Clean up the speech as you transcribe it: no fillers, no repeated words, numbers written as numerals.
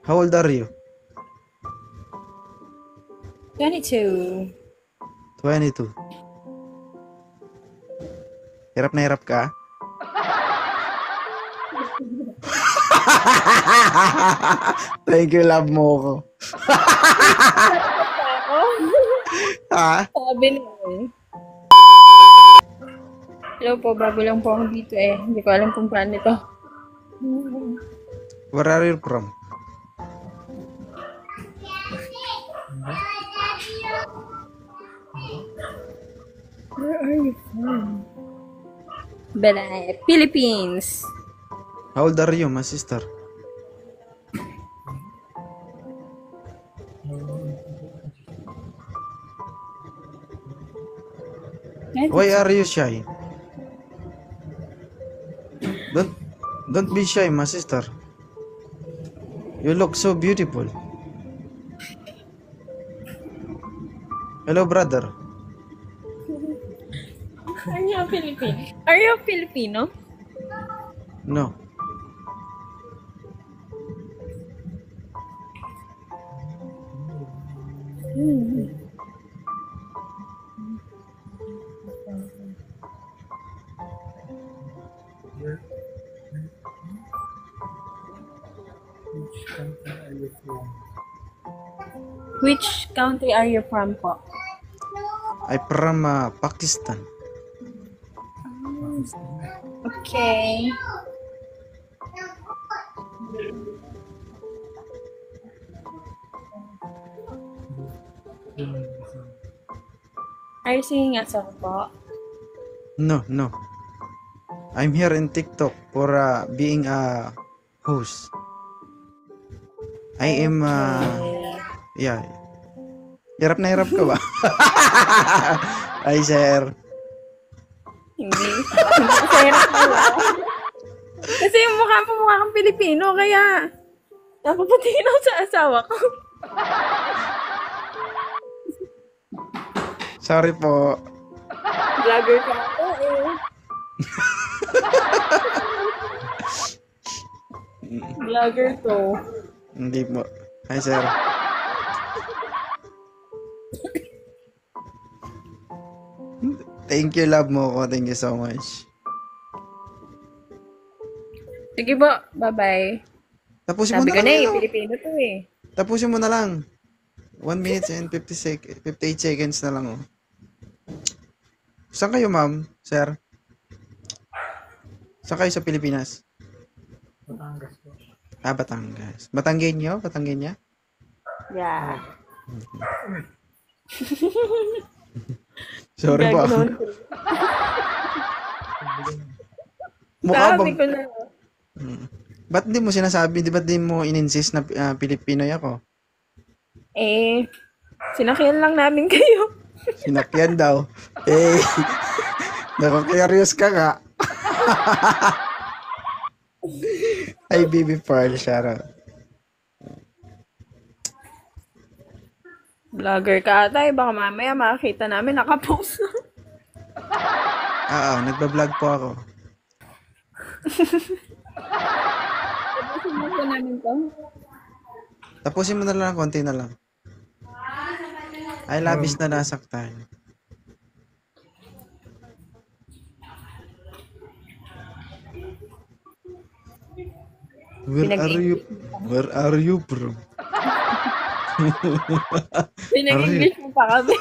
How old are you? 22. 22. Hirap na hirap ka? Thank you, love mo ko. Ha? Sabi na eh. Hello po, bago lang po ako dito eh. Hindi ko alam kung paano ito. Where are you from? Where are you from? Balay, Philippines. How old are you, my sister? Why are you shy? Don't be shy, my sister. You look so beautiful. Hello, brother. Are you a Filipino? Are you a Filipino? No. Which country are you from po? I from Pakistan. Okay. Are you singing a song po? No. I'm here in TikTok for being a host. I am yeah. Hirap na hirap ka ba? Ay, sir. Hindi. Hindi kasi hirap na lang. Kasi yung mukha kang Pilipino, kaya napapatingin ako sa asawa ko. Sorry po. Vlogger ka ako eh. Vlogger to. Hindi po. Hi, sir. Thank you, love mo ko. Thank you so much. Sige po, bye-bye. Tapusin mo Sabi na ko lang na eh, yun. Pilipino to eh. Tapusin mo na lang. 1 minute and 58 seconds na lang, oh. Saan kayo, ma'am? Sir? Saan kayo sa Pilipinas? Batangas po. Batangas. Batanggenyo? Batanggenya? Yeah. Sorry po. Gagano'n. Mukha Sabi bang... ko na. Ba't di mo sinasabi? Ba't di mo in-insist na Pilipinoy ako? Eh, sinakyan lang namin kayo. Sinakyan daw. Eh, nakakurious ka nga. Ay, baby Pearl, shout out. Vlogger ka ata eh. Baka mamaya makakita namin nakapost na. Nagbablog po ako. Tapusin mo po namin to. Tapusin mo na lang, konti na lang. Ay, labis na nasaktan. Where are you, bro? Pinag-English mo pa kami.